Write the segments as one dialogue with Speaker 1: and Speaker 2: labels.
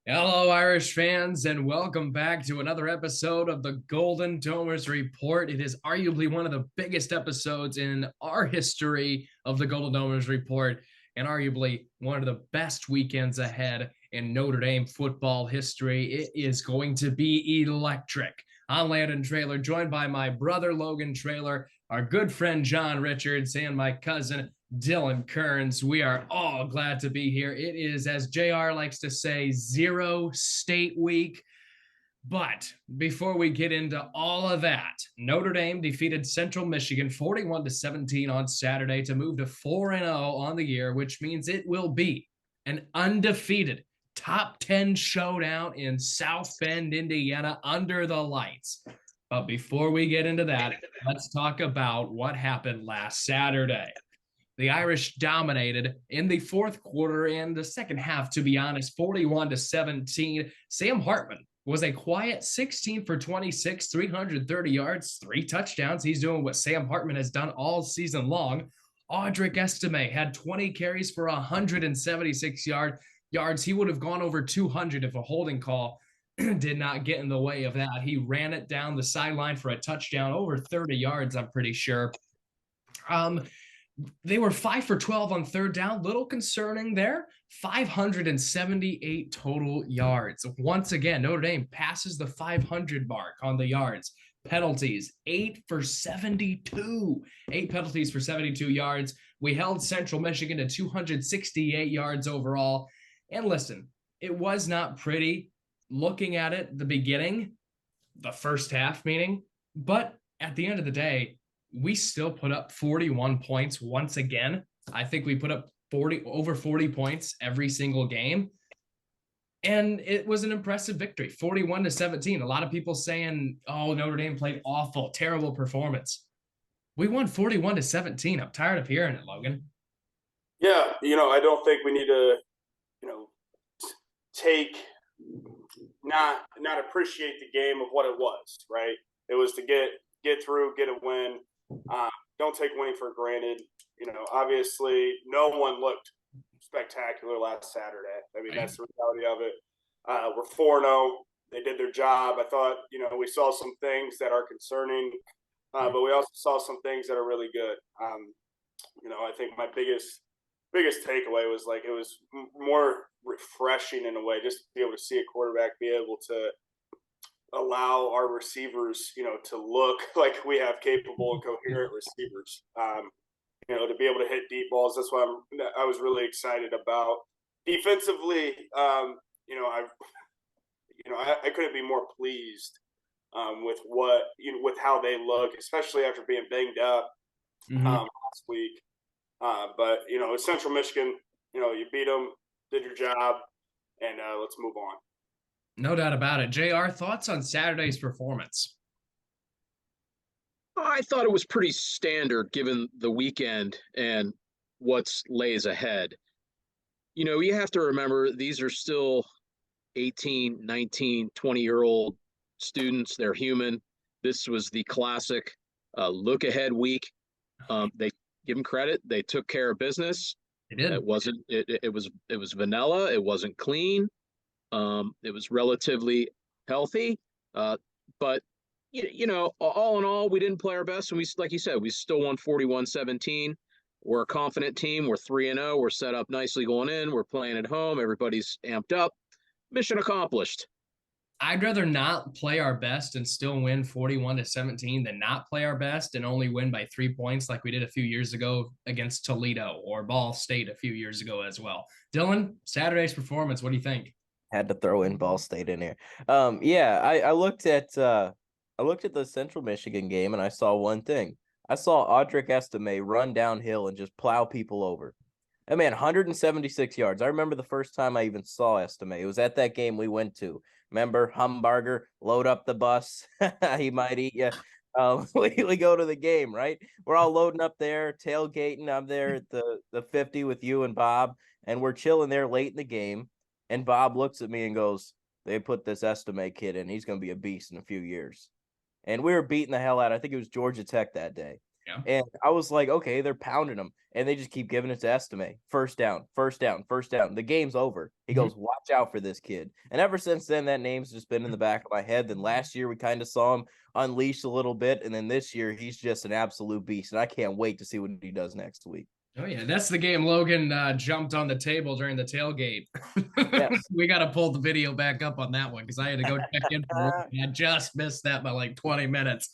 Speaker 1: Hello, Irish fans, and welcome back to another episode of the Golden Domers Report. It is arguably one of the biggest episodes in our history of the Golden Domers Report, and arguably one of the best weekends ahead in Notre Dame football history. It is going to be electric. I'm Landon Traylor, joined by my brother Logan Traylor, our good friend John Richards, and my cousin Dylan Kearns. We are all glad to be here. It is, as JR likes to say, zero state week. But before we get into all of that, Notre Dame defeated Central Michigan 41-17 on Saturday to move to 4-0 on the year, which means it will be an undefeated top 10 showdown in South Bend, Indiana under the lights. But before we get into that, let's talk about what happened last Saturday. The Irish dominated in the fourth quarter and the second half, to be honest, 41-17. Sam Hartman was a quiet 16 for 26, 330 yards, 3 touchdowns. He's doing what Sam Hartman has done all season long. Audric Estime had 20 carries for 176 yards. He would have gone over 200 if a holding call did not get in the way of that. He ran it down the sideline for a touchdown, over 30 yards, I'm pretty sure. They were 5 for 12 on third down. Little concerning there. 578 total yards. Once again, Notre Dame passes the 500 mark on the yards. Penalties, 8 for 72. 8 penalties for 72 yards. We held Central Michigan to 268 yards overall. And listen, it was not pretty looking at it the beginning, the first half meaning, but at the end of the day, we still put up 41 points once again. I think we put up over 40 points every single game. And it was an impressive victory, 41-17. A lot of people saying, oh, Notre Dame played awful, terrible performance. We won 41-17. I'm tired of hearing it, Logan.
Speaker 2: Yeah, I don't think we need to, take not appreciate the game of what it was, right? It was to get through, get a win. Don't take winning for granted. Obviously, no one looked spectacular last Saturday. I mean, that's the reality of it. We're 4-0. They did their job. I thought, we saw some things that are concerning, but we also saw some things that are really good. I think my biggest takeaway was it was more refreshing in a way, just to be able to see a quarterback be able to allow our receivers, to look like we have capable and coherent receivers. To be able to hit deep balls. That's why I was really excited about. Defensively, I couldn't be more pleased with with how they look, especially after being banged up last week. But Central Michigan, you beat them, did your job, and let's move on.
Speaker 1: No doubt about it. JR, thoughts on Saturday's performance?
Speaker 3: I thought it was pretty standard given the weekend and what's lays ahead. You have to remember these are still 18, 19, 20-year-old students. They're human. This was the classic look ahead week. They give them credit. They took care of business.
Speaker 1: They did.
Speaker 3: It was vanilla. It wasn't clean. It was relatively healthy. But all in all, we didn't play our best. And we, like you said, we still won 41-17. We're a confident team. We're 3-0. We're set up nicely going in. We're playing at home. Everybody's amped up. Mission accomplished.
Speaker 1: I'd rather not play our best and still win 41-17 than not play our best and only win by 3 points like we did a few years ago against Toledo or Ball State a few years ago as well. Dylan, Saturday's performance, what do you think?
Speaker 4: Had to throw in Ball State in here. I looked at the Central Michigan game and I saw one thing. I saw Audric Estime run downhill and just plow people over. That man, 176 yards. I remember the first time I even saw Estime. It was at that game we went to. Remember, Humbarger, load up the bus. He might eat you. We go to the game, right? We're all loading up there, tailgating. I'm there at the 50 with you and Bob, and we're chilling there late in the game. And Bob looks at me and goes, they put this Estime kid in. He's going to be a beast in a few years. And we were beating the hell out. I think it was Georgia Tech that day.
Speaker 1: Yeah.
Speaker 4: And I was like, okay, they're pounding them. And they just keep giving it to Estime. First down, first down, first down. The game's over. He
Speaker 1: Mm-hmm.
Speaker 4: goes, watch out for this kid. And ever since then, that name's just been in the back of my head. Then last year, we kind of saw him unleashed a little bit. And then this year, he's just an absolute beast. And I can't wait to see what he does next week.
Speaker 1: Oh, yeah. That's the game Logan jumped on the table during the tailgate.
Speaker 4: Yes.
Speaker 1: We got to pull the video back up on that one because I had to go check in for work. I just missed that by like 20 minutes.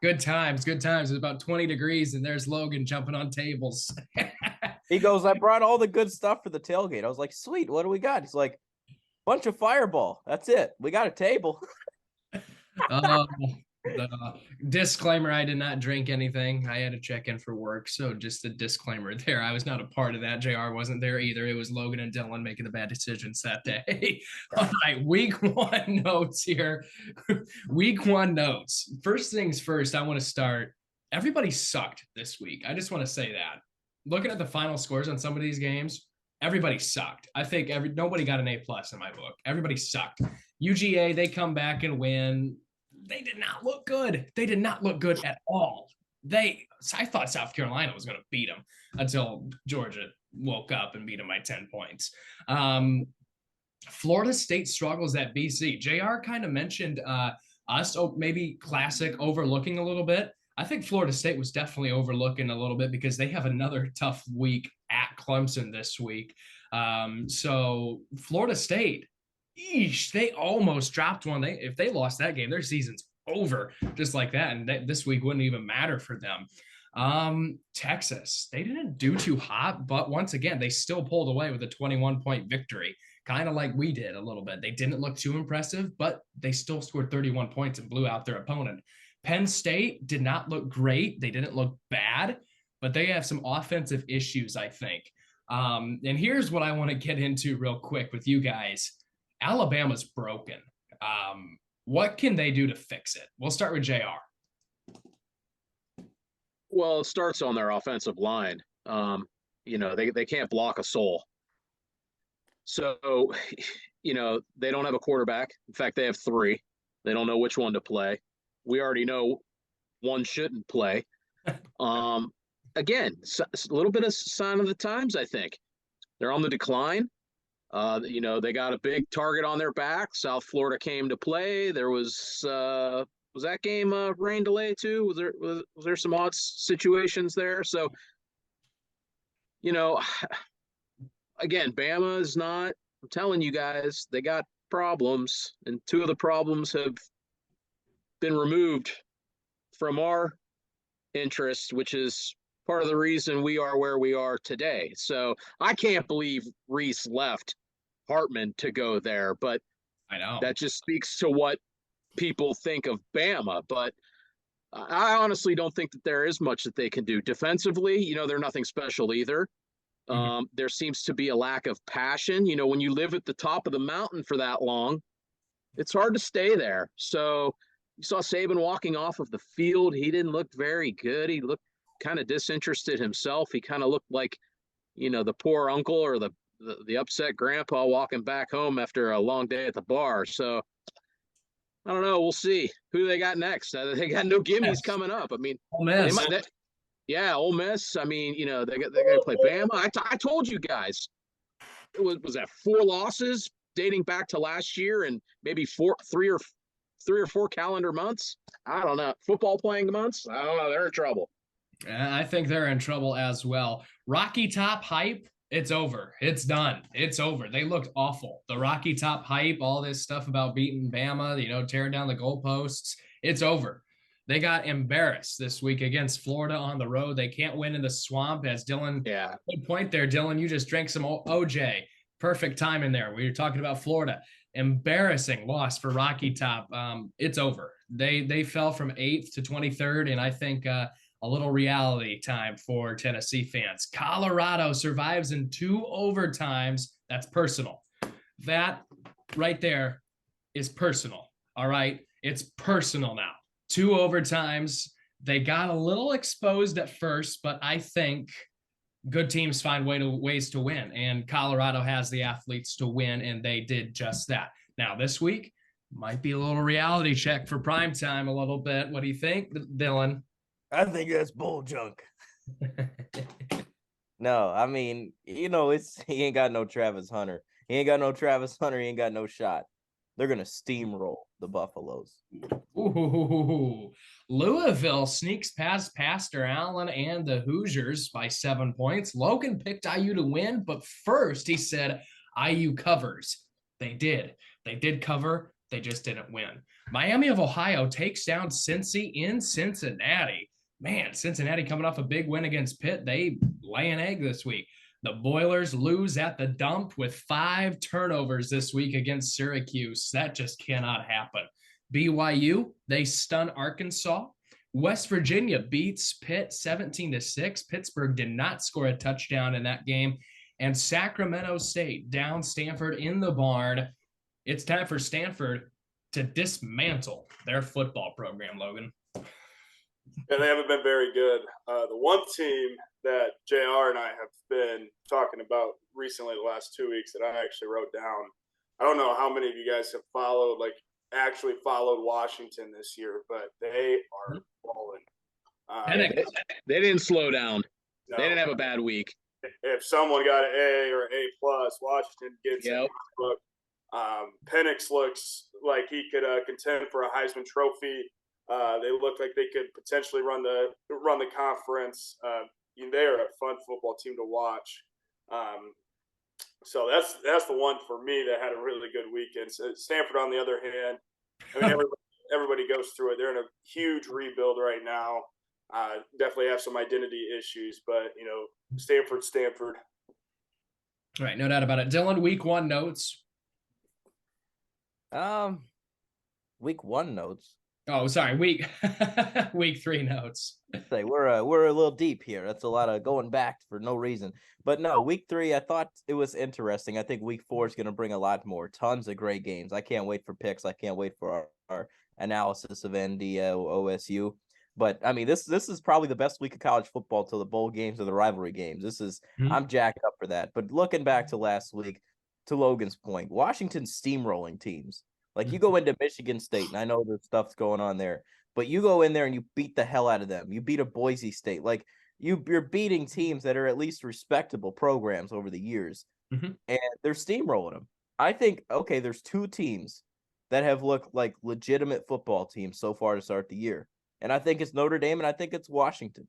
Speaker 1: Good times, good times. It was about 20 degrees, and there's Logan jumping on tables.
Speaker 4: He goes, I brought all the good stuff for the tailgate. I was like, sweet, what do we got? He's like, bunch of Fireball. That's it. We got a table.
Speaker 1: Disclaimer, I did not drink anything. I had to check in for work. So just a disclaimer there. I was not a part of that. JR wasn't there either. It was Logan and Dylan making the bad decisions that day. All right, week one notes here. Week one notes. First things first, I want to start. Everybody sucked this week. I just want to say that. Looking at the final scores on some of these games, everybody sucked. I think nobody got an A+ in my book. Everybody sucked. UGA, they come back and win. They did not look good. They did not look good at all. I thought South Carolina was going to beat them until Georgia woke up and beat them by 10 points. Florida State struggles at BC. JR kind of mentioned us maybe Classic overlooking a little bit. I think Florida State was definitely overlooking a little bit because they have another tough week at Clemson this week. So Florida State, they almost dropped one. If they lost that game, their season's over just like that. And this week wouldn't even matter for them. Texas, they didn't do too hot, but once again, they still pulled away with a 21-point victory, kind of like we did a little bit. They didn't look too impressive, but they still scored 31 points and blew out their opponent. Penn State did not look great. They didn't look bad, but they have some offensive issues, I think. And here's what I want to get into real quick with you guys. Alabama's broken. What can they do to fix it? We'll start with JR.
Speaker 3: Well, it starts on their offensive line. They can't block a soul. So, they don't have a quarterback. In fact, they have 3. They don't know which one to play. We already know one shouldn't play. Again, a little bit of sign of the times, I think. They're on the decline. They got a big target on their back. South Florida came to play. There was that game rain delay too? Was there some odd situations there? So, again, Bama is not. I'm telling you guys, they got problems, and 2 of the problems have been removed from our interest, which is part of the reason we are where we are today. So I can't believe Reese left Hartman to go there, but
Speaker 1: I know
Speaker 3: that just speaks to what people think of Bama. But I honestly don't think that there is much that they can do defensively. They're nothing special either. Mm-hmm. There seems to be a lack of passion. When you live at the top of the mountain for that long, it's hard to stay there. So you saw Saban walking off of the field. He didn't look very good. He looked kind of disinterested himself. He kind of looked like, the poor uncle or the upset grandpa walking back home after a long day at the bar. So I don't know. We'll see who they got next. They got no gimmies coming up. I mean,
Speaker 1: Ole Miss.
Speaker 3: Ole Miss. I mean, they're going to play Bama. I told you guys, it was that 4 losses dating back to last year and maybe 3 or 4 calendar months. I don't know. Football playing months. I don't know. They're in trouble.
Speaker 1: I think they're in trouble as well. Rocky Top hype. It's over. It's done. It's over. They looked awful. The Rocky Top hype, all this stuff about beating Bama, tearing down the goalposts. It's over. They got embarrassed this week against Florida on the road. They can't win in the swamp, as Dylan.
Speaker 3: Yeah.
Speaker 1: Good point there, Dylan. You just drank some OJ. Perfect time in there. We were talking about Florida. Embarrassing loss for Rocky Top. It's over. They fell from 8th to 23rd, and I think a little reality time for Tennessee fans. Colorado survives in 2 overtimes. That's personal. That right there is personal. All right. It's personal now. 2 overtimes. They got a little exposed at first, but I think good teams find ways to win. And Colorado has the athletes to win, and they did just that. Now, this week might be a little reality check for primetime a little bit. What do you think, Dylan?
Speaker 4: I think that's bull junk. No, I mean, it's he ain't got no Travis Hunter. He ain't got no Travis Hunter. He ain't got no shot. They're gonna steamroll the Buffaloes.
Speaker 1: Ooh, Louisville sneaks past Pastor Allen and the Hoosiers by 7 points. Logan picked IU to win, but first he said IU covers. They did. They did cover. They just didn't win. Miami of Ohio takes down Cincy in Cincinnati. Man, Cincinnati coming off a big win against Pitt. They lay an egg this week. The Boilers lose at the dump with 5 turnovers this week against Syracuse. That just cannot happen. BYU, they stun Arkansas. West Virginia beats Pitt 17-6. Pittsburgh did not score a touchdown in that game. And Sacramento State down Stanford in the barn. It's time for Stanford to dismantle their football program, Logan.
Speaker 2: Yeah, they haven't been very good. The one team that JR and I have been talking about recently the last 2 weeks that I actually wrote down, I don't know how many of you guys have actually followed Washington this year, but they are balling.
Speaker 3: They didn't slow down.
Speaker 2: No,
Speaker 3: they didn't have a bad week.
Speaker 2: If someone got an A or A+, Washington gets it. Penix looks like he could contend for a Heisman Trophy. They look like they could potentially run the conference. They are a fun football team to watch. So that's the one for me that had a really good weekend. So Stanford, on the other hand, I mean everybody goes through it. They're in a huge rebuild right now. Definitely have some identity issues, but Stanford.
Speaker 1: All right, no doubt about it. Dylan, week 1 notes.
Speaker 4: Week 1 notes.
Speaker 1: Oh, sorry, week 3 notes.
Speaker 4: Say we're a little deep here. That's a lot of going back for no reason. But no, week 3, I thought it was interesting. I think week 4 is going to bring a lot more. Tons of great games. I can't wait for picks. I can't wait for our analysis of NDO, OSU. But I mean, this is probably the best week of college football till the bowl games or the rivalry games. I'm jacked up for that. But looking back to last week, to Logan's point, Washington's steamrolling teams. Like you go into Michigan State, and I know there's stuff's going on there, but you go in there and you beat the hell out of them. You beat a Boise State. Like you're beating teams that are at least respectable programs over the years, and they're steamrolling them. I think, okay, there's 2 teams that have looked like legitimate football teams so far to start the year. And I think it's Notre Dame, and I think it's Washington.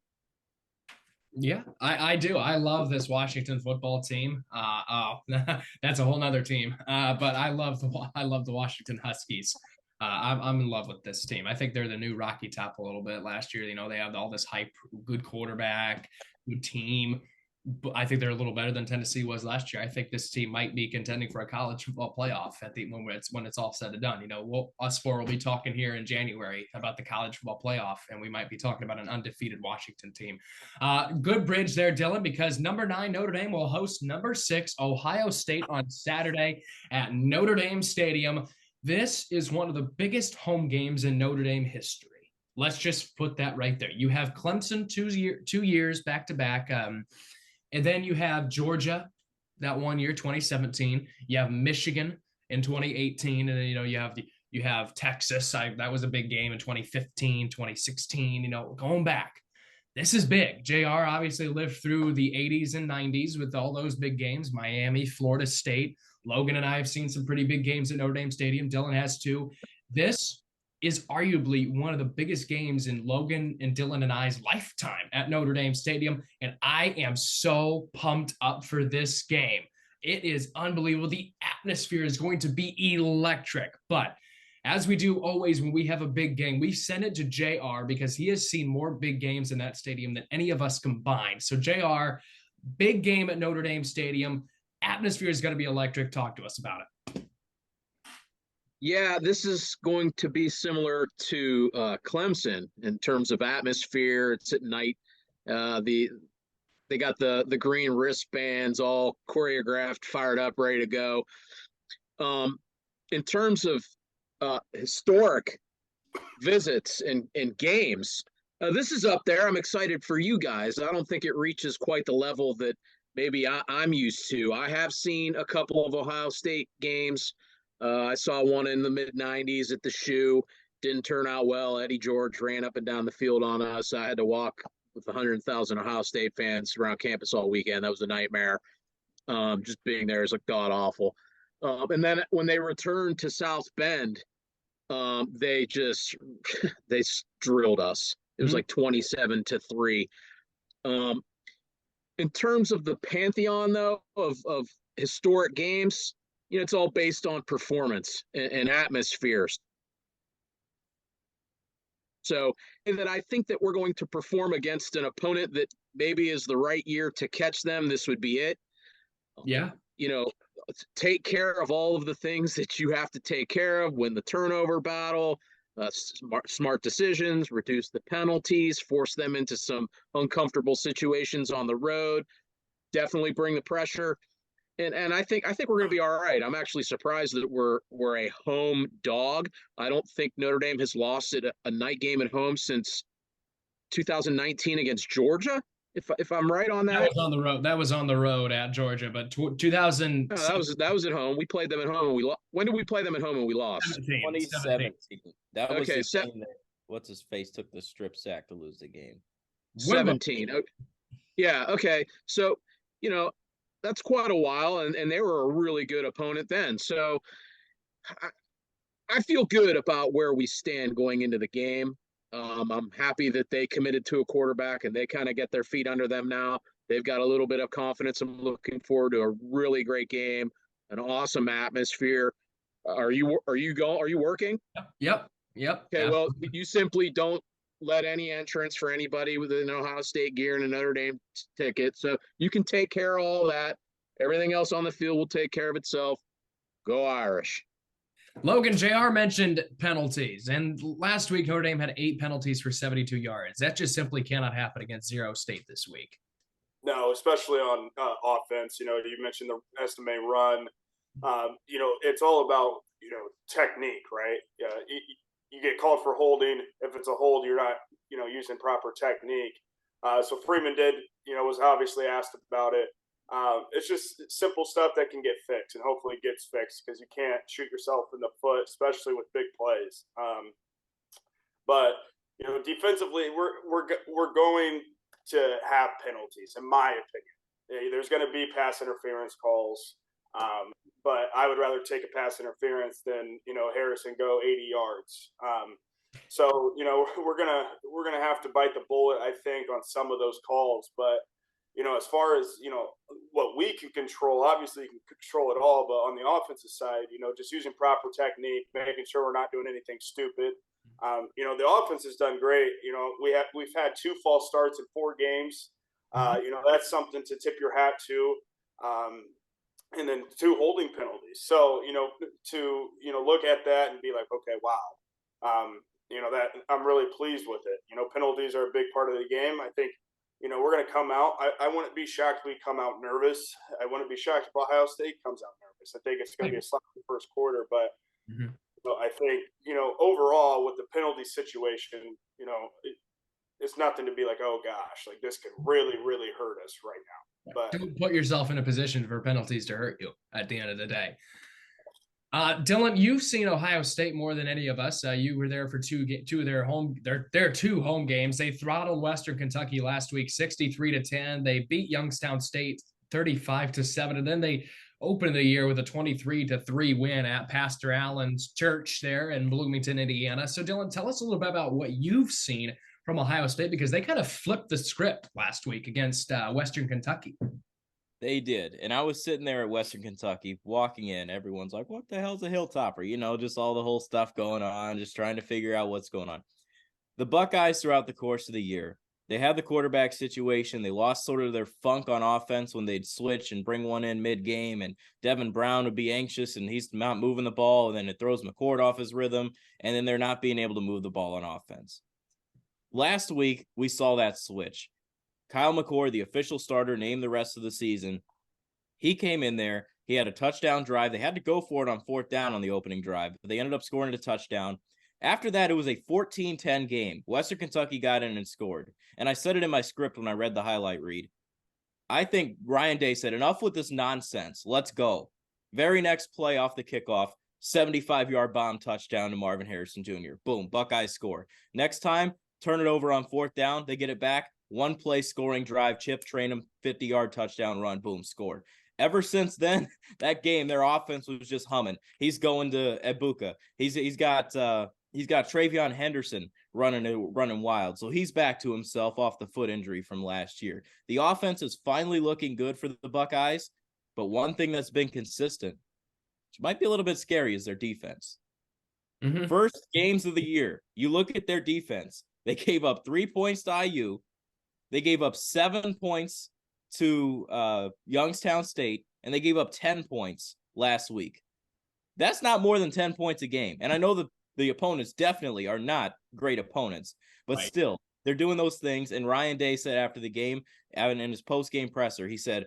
Speaker 1: Yeah, I do. I love this Washington football team. That's a whole nother team. But I love the Washington Huskies. I'm in love with this team. I think they're the new Rocky Top a little bit. Last year, they have all this hype, good quarterback, good team. But I think they're a little better than Tennessee was last year. I think this team might be contending for a college football playoff when it's all said and done. Us 4 will be talking here in January about the college football playoff, and we might be talking about an undefeated Washington team. Good bridge there, Dylan, because number 9 Notre Dame will host number 6 Ohio State on Saturday at Notre Dame Stadium. This is one of the biggest home games in Notre Dame history. Let's just put that right there. You have Clemson 2 years back to back. And then you have Georgia that 1 year, 2017. You have Michigan in 2018. And then, you have Texas. That was a big game in 2015, 2016, going back. This is big. JR obviously lived through the 80s and 90s with all those big games, Miami, Florida State. Logan and I have seen some pretty big games at Notre Dame Stadium. Dylan has too. This is arguably one of the biggest games in Logan and Dylan and I's lifetime at Notre Dame Stadium, and I am so pumped up for this game. It is unbelievable. The atmosphere is going to be electric, but as we do always when we have a big game, we send it to JR because he has seen more big games in that stadium than any of us combined. So JR, big game at Notre Dame Stadium. Atmosphere is going to be electric. Talk to us about it.
Speaker 3: Yeah, this is going to be similar to Clemson in terms of atmosphere. It's at night. They got the green wristbands all choreographed, fired up, ready to go. In terms of historic visits and games, this is up there. I'm excited for you guys. I don't think it reaches quite the level that maybe I'm used to. I have seen a couple of Ohio State games. I saw one in the mid-'90s at the Shoe. didn't turn out well. Eddie George ran up and down the field on us. I had to walk with 100,000 Ohio State fans around campus all weekend. That was a nightmare. Just being there is like god awful. And then when they returned to South Bend, they just they drilled us. It was like 27-3. In terms of the pantheon, though, of historic games, it's all based on performance and atmospheres. So that I think that we're going to perform against an opponent that maybe is the right year to catch them. This would be it.
Speaker 1: Yeah.
Speaker 3: Take care of all of the things that you have to take care of, win the turnover battle, smart decisions, reduce the penalties, force them into some uncomfortable situations on the road, definitely bring the pressure. And I think we're going to be all right. I'm actually surprised that we're a home dog. I don't think Notre Dame has lost at a night game at home since 2019 against Georgia. If I'm right on that.
Speaker 1: That was on the road. That was on the road at Georgia, but 2000.
Speaker 3: No, that was at home. We played them at home and we lost. When did we play them at home and we lost?
Speaker 4: 2017. That was
Speaker 3: okay,
Speaker 4: the game that what's his face took the strip sack to lose the game.
Speaker 3: 17. Okay. Yeah. Okay. So that's quite a while, and they were a really good opponent then. So I feel good about where we stand going into the game. I'm happy that they committed to a quarterback and they kind of get their feet under them now. They've got a little bit of confidence. I'm looking forward to a really great game, an awesome atmosphere. Are you working?
Speaker 1: Yep.
Speaker 3: Okay, well, you simply don't let any entrance for anybody with an Ohio State gear and a Notre Dame ticket. So you can take care of all that. Everything else on the field will take care of itself. Go Irish.
Speaker 1: Logan, JR mentioned penalties, and last week Notre Dame had 8 penalties for 72 yards. That just simply cannot happen against Zero State this week.
Speaker 2: No, especially on offense. You mentioned the Estime run. It's all about technique, right? You get called for holding. If it's a hold, you're not using proper technique. So Freeman was obviously asked about it. It's just simple stuff that can get fixed, and hopefully gets fixed, because you can't shoot yourself in the foot, especially with big plays. But defensively, we're going to have penalties, in my opinion. There's going to be pass interference calls, but I would rather take a pass interference than Harrison go 80 yards. So we're gonna have to bite the bullet, I think, on some of those calls, but. As far as, what we can control, obviously you can control it all, but on the offensive side, just using proper technique, making sure we're not doing anything stupid. The offense has done great. We've had 2 false starts in 4 games. That's something to tip your hat to. And then 2 holding penalties. So, to look at that and be like, okay, wow. That I'm really pleased with it. Penalties are a big part of the game. I think, we're going to come out. I wouldn't be shocked if we come out nervous. I wouldn't be shocked if Ohio State comes out nervous. I think it's going to be a sloppy first quarter, but I think, overall with the penalty situation, it's nothing to be like, oh gosh, like this could really, really hurt us right now. But
Speaker 1: don't put yourself in a position for penalties to hurt you at the end of the day. Dylan, you've seen Ohio State more than any of us. You were there for two of their 2 home games. They throttled Western Kentucky last week, 63-10. They beat Youngstown State 35-7, and then they opened the year with a 23-3 win at Pastor Allen's church there in Bloomington, Indiana. So, Dylan, tell us a little bit about what you've seen from Ohio State, because they kind of flipped the script last week against Western Kentucky.
Speaker 4: They did. And I was sitting there at Western Kentucky walking in. Everyone's like, what the hell's a Hilltopper? Just all the whole stuff going on, just trying to figure out what's going on. The Buckeyes throughout the course of the year, they had the quarterback situation. They lost sort of their funk on offense when they'd switch and bring one in mid-game, and Devin Brown would be anxious and he's not moving the ball, and then it throws McCord off his rhythm, and then they're not being able to move the ball on offense. Last week, we saw that switch. Kyle McCord, the official starter, named the rest of the season. He came in there. He had a touchdown drive. They had to go for it on 4th down on the opening drive, but they ended up scoring a touchdown. After that, it was a 14-10 game. Western Kentucky got in and scored. And I said it in my script when I read the highlight read. I think Ryan Day said, enough with this nonsense. Let's go. Very next play off the kickoff, 75-yard bomb touchdown to Marvin Harrison Jr. Boom, Buckeyes score. Next time, turn it over on 4th down. They get it back. One play scoring drive, chip, train them, 50-yard touchdown run, boom, score. Ever since then, that game, their offense was just humming. He's going to Ebuka. He's got Travion Henderson running wild. So he's back to himself off the foot injury from last year. The offense is finally looking good for the Buckeyes, but one thing that's been consistent, which might be a little bit scary, is their defense. Mm-hmm. First games of the year, you look at their defense. They gave up 3 points to IU. They gave up 7 points to Youngstown State, and they gave up 10 points last week. That's not more than 10 points a game. And I know that the opponents definitely are not great opponents, but still, they're doing those things. And Ryan Day said after the game, in his post-game presser, he said,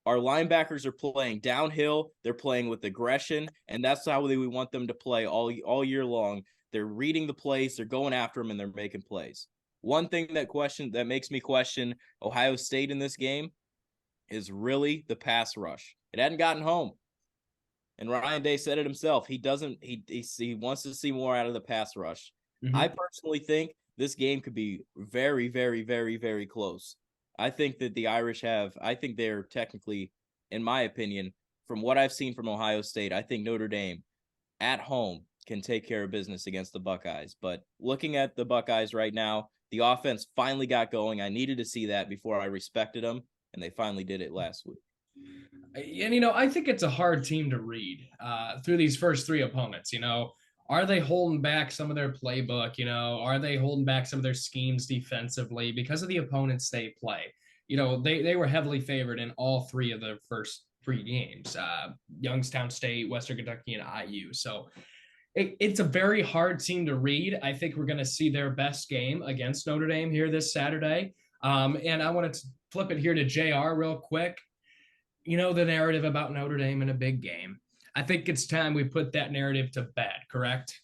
Speaker 4: our linebackers are playing downhill. They're playing with aggression, and that's how we want them to play all year long. They're reading the plays, they're going after them, and they're making plays. One thing that makes me question Ohio State in this game is really the pass rush. It hadn't gotten home. And Ryan Day said it himself. He wants to see more out of the pass rush. Mm-hmm. I personally think this game could be very, very, very, very close. I think that the Irish I think they're technically, in my opinion, from what I've seen from Ohio State, I think Notre Dame at home can take care of business against the Buckeyes. But looking at the Buckeyes right now, the offense finally got going. I needed to see that before I respected them, and they finally did it last week.
Speaker 1: And, I think it's a hard team to read through these first 3 opponents. Are they holding back some of their playbook? Are they holding back some of their schemes defensively because of the opponents they play? They were heavily favored in all 3 of the first 3 games, Youngstown State, Western Kentucky, and IU. So it's a very hard team to read. I think we're going to see their best game against Notre Dame here this Saturday. And I wanted to flip it here to JR real quick. The narrative about Notre Dame in a big game. I think it's time we put that narrative to bed, correct?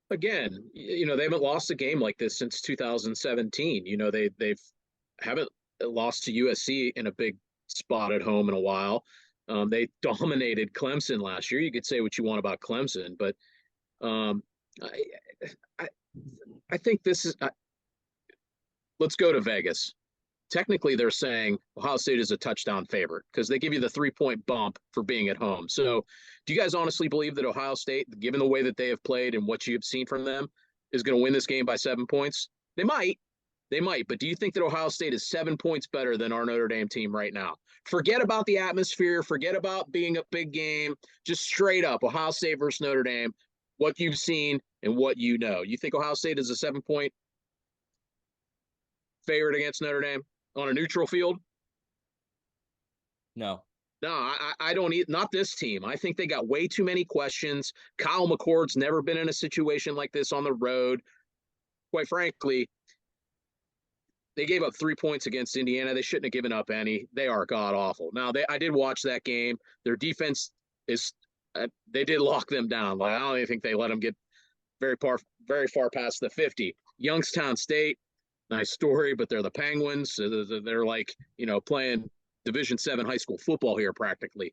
Speaker 3: Again, they haven't lost a game like this since 2017. They haven't lost to USC in a big spot at home in a while. They dominated Clemson last year. You could say what you want about Clemson, but I think this is let's go to Vegas. Technically, they're saying Ohio State is a touchdown favorite because they give you the 3-point bump for being at home. So do you guys honestly believe that Ohio State, given the way that they have played and what you have seen from them, is going to win this game by 7 points? They might. But do you think that Ohio State is 7 points better than our Notre Dame team right now? Forget about the atmosphere. Forget about being a big game. Just straight up, Ohio State versus Notre Dame, what you've seen and what you know. You think Ohio State is a 7-point favorite against Notre Dame on a neutral field?
Speaker 4: No,
Speaker 3: I don't. Not this team. I think they got way too many questions. Kyle McCord's never been in a situation like this on the road. Quite frankly, they gave up 3 points against Indiana. They shouldn't have given up any. They are god awful. Now, I did watch that game. Their defense is. They did lock them down. Like, I don't even think they let them get very far past the 50. Youngstown State. Nice story, but they're the Penguins. They're like, playing Division VII high school football here practically.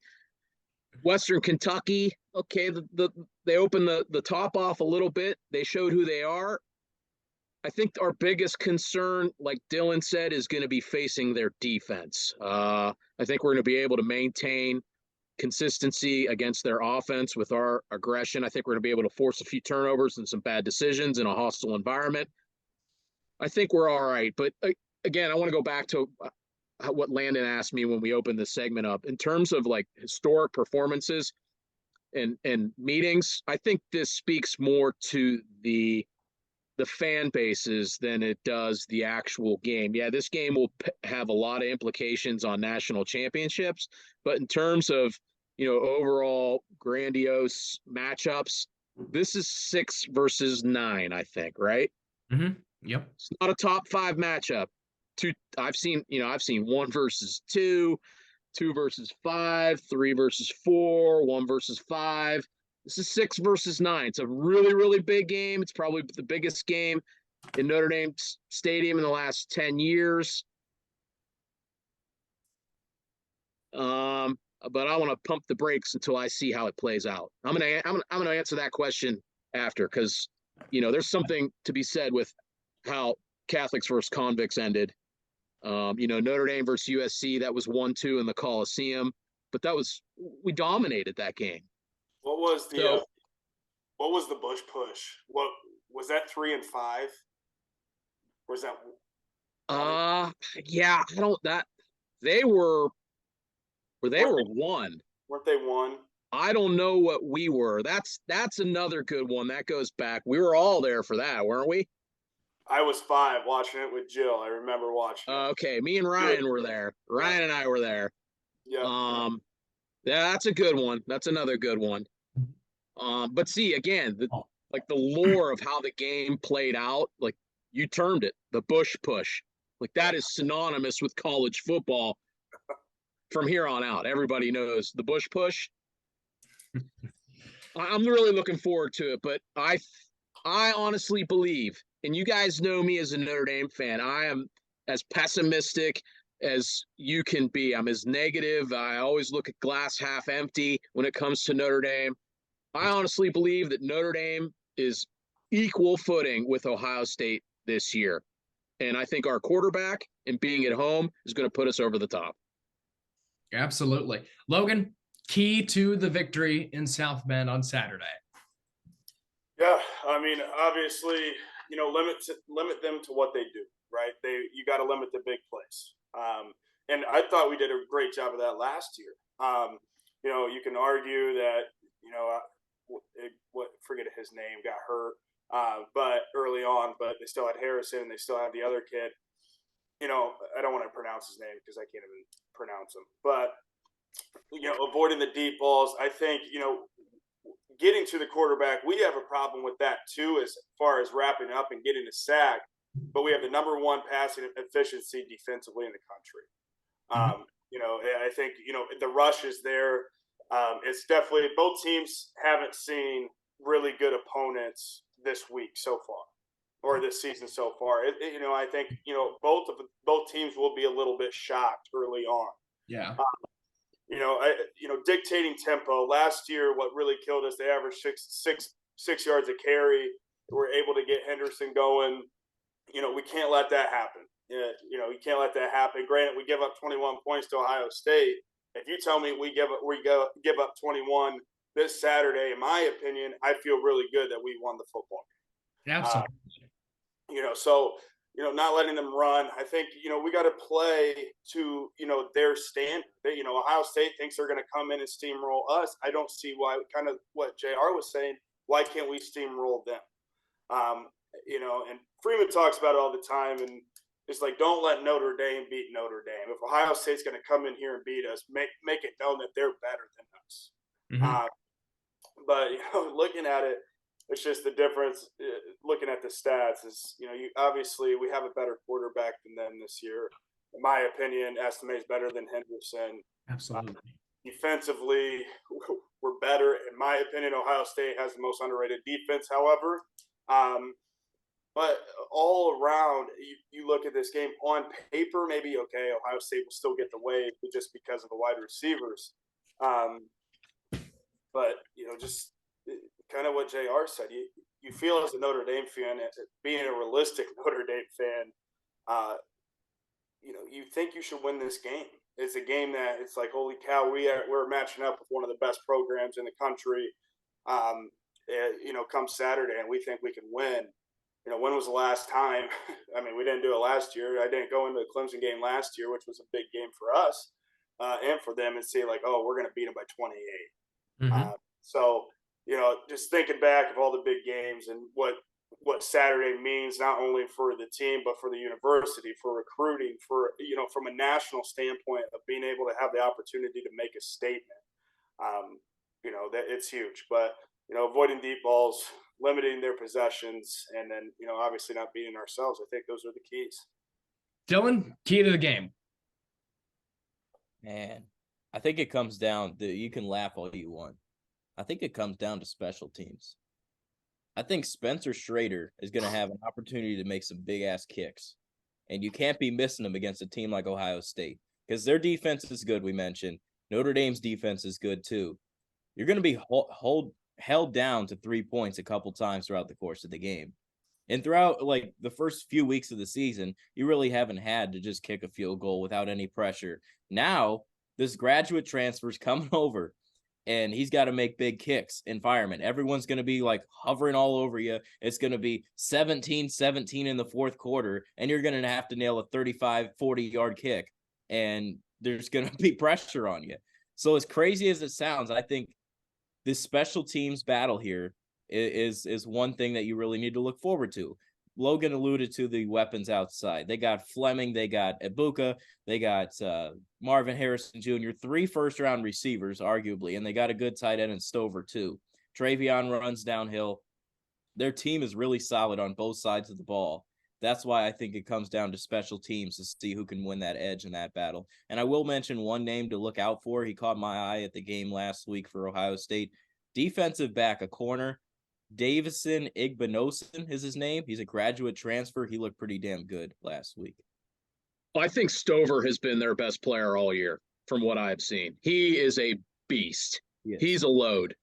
Speaker 3: Western Kentucky, okay, they opened the top off a little bit. They showed who they are. I think our biggest concern, like Dylan said, is going to be facing their defense. I think we're going to be able to maintain consistency against their offense with our aggression. I think we're going to be able to force a few turnovers and some bad decisions in a hostile environment. I think we're all right. But again, I want to go back to what Landon asked me when we opened this segment up. In terms of like historic performances and meetings, I think this speaks more to the fan bases than it does the actual game. Yeah, this game will have a lot of implications on national championships. But in terms of, overall grandiose matchups, this is 6 versus 9, I think, right?
Speaker 1: Mm-hmm. Yep.
Speaker 3: It's not a top 5 matchup. I've seen 1 versus 2, 2 versus 5, 3 versus 4, 1 versus 5. This is 6 versus 9. It's a really, really big game. It's probably the biggest game in Notre Dame Stadium in the last 10 years. but I want to pump the brakes until I see how it plays out. I'm gonna answer that question after, because there's something to be said with how Catholics versus convicts ended. Notre Dame versus USC, that was 1-2 in the Coliseum, but we dominated that game.
Speaker 2: What was the
Speaker 3: So,
Speaker 2: what was the Bush push? What was that 3 and 5? Or was that?
Speaker 3: yeah, I don't that they were
Speaker 2: Weren't they,
Speaker 3: 1.
Speaker 2: weren't they 1?
Speaker 3: I don't know what we were. That's another good one. That goes back. We were all there for that, weren't we?
Speaker 2: I was 5 watching it with Jill. I remember watching it.
Speaker 3: Okay, me and Ryan were there. Ryan and I were there.
Speaker 2: Yeah.
Speaker 3: Yeah, that's a good one. That's another good one. But see, again, the lore of how the game played out, like you termed it, the Bush push. Like that is synonymous with college football from here on out. Everybody knows the Bush push. I'm really looking forward to it, but I honestly believe, and you guys know me as a Notre Dame fan, I am as pessimistic as you can be. I'm as negative. I always look at glass half empty when it comes to Notre Dame. I honestly believe that Notre Dame is equal footing with Ohio State this year. And I think our quarterback and being at home is going to put us over the top.
Speaker 1: Absolutely. Logan, key to the victory in South Bend on Saturday.
Speaker 2: Yeah, I mean, obviously, limit them to what they do, right? You got to limit the big plays. And I thought we did a great job of that last year. You can argue that, forget his name, got hurt, but early on, but they still had Harrison and they still had the other kid. I don't want to pronounce his name because I can't even pronounce him, but, avoiding the deep balls, I think, getting to the quarterback, we have a problem with that too, as far as wrapping up and getting a sack, but we have the number 1 passing efficiency defensively in the country. I think, the rush is there. It's definitely, both teams haven't seen really good opponents this week so far, or this season so far. I think, both teams will be a little bit shocked early on.
Speaker 1: Yeah.
Speaker 2: Dictating tempo. Last year, what really killed us, they averaged six yards a carry. We were able to get Henderson going. We can't let that happen. You can't let that happen. Granted, we give up 21 points to Ohio State. If you tell me we give up 21 this Saturday, in my opinion, I feel really good that we won the football game.
Speaker 1: Absolutely.
Speaker 2: Not letting them run. I think, we got to play to, their standard. Ohio State thinks they're going to come in and steamroll us. I don't see why, kind of what JR was saying, why can't we steamroll them? And Freeman talks about it all the time, and it's like, don't let Notre Dame beat Notre Dame. If Ohio State's going to come in here and beat us, make it known that they're better than us.
Speaker 1: Mm-hmm.
Speaker 2: But looking at it, it's just the difference. Looking at the stats is, obviously we have a better quarterback than them this year. In my opinion, Estime's better than Henderson.
Speaker 1: Absolutely.
Speaker 2: Defensively, we're better. In my opinion, Ohio State has the most underrated defense, however. But all around, you look at this game on paper, maybe, okay, Ohio State will still get the wave just because of the wide receivers. But, just kind of what JR said, you feel as a Notre Dame fan, being a realistic Notre Dame fan, you think you should win this game. It's a game that it's like, holy cow, we're matching up with one of the best programs in the country, come Saturday, and we think we can win. When was the last time? I mean, we didn't do it last year. I didn't go into the Clemson game last year, which was a big game for us and for them, and say like, oh, we're going to beat them by 28.
Speaker 1: Mm-hmm.
Speaker 2: Just thinking back of all the big games and what Saturday means, not only for the team, but for the university, for recruiting, for, from a national standpoint of being able to have the opportunity to make a statement, that it's huge. But, avoiding deep balls, limiting their possessions, and then, obviously not beating ourselves. I think those are the keys.
Speaker 1: Dylan, key to the game.
Speaker 4: Man, I think it comes down to, you can laugh all you want, I think it comes down to special teams. I think Spencer Schrader is going to have an opportunity to make some big-ass kicks, and you can't be missing them against a team like Ohio State because their defense is good, we mentioned, Notre Dame's defense is good too. You're going to be held down to 3 points a couple times throughout the course of the game. And throughout like the first few weeks of the season, you really haven't had to just kick a field goal without any pressure. Now, this graduate transfer's coming over and he's got to make big kicks in fireman. Everyone's going to be like hovering all over you. It's going to be 17-17 in the fourth quarter, and you're going to have to nail a 35, 40-yard kick, and there's going to be pressure on you. So as crazy as it sounds, I think this special teams battle here is one thing that you really need to look forward to. Logan alluded to the weapons outside. They got Fleming, they got Ibuka, they got Marvin Harrison Jr., 3 first-round receivers, arguably, and they got a good tight end in Stover, too. Travion runs downhill. Their team is really solid on both sides of the ball. That's why I think it comes down to special teams to see who can win that edge in that battle. And I will mention one name to look out for. He caught my eye at the game last week for Ohio State. Defensive back, a corner, Davison Igbinosin is his name. He's a graduate transfer. He looked pretty damn good last week.
Speaker 3: I think Stover has been their best player all year from what I've seen. He is a beast. Yes. He's a load.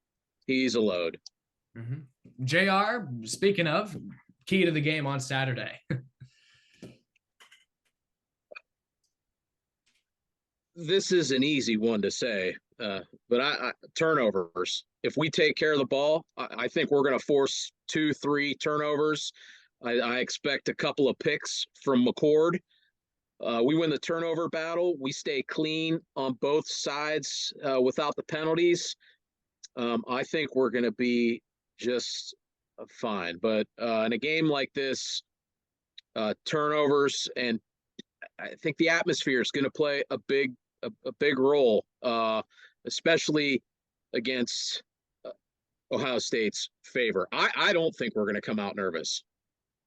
Speaker 1: Mm-hmm. JR, speaking of, key to the game on Saturday.
Speaker 3: This is an easy one to say, but I turnovers. If we take care of the ball, I think we're going to force 2-3 turnovers. I expect a couple of picks from McCord. We win the turnover battle. We stay clean on both sides without the penalties. I think we're going to be just fine. But in a game like this, turnovers, and I think the atmosphere is going to play a big role, especially against Ohio State's favor. I don't think we're going to come out nervous.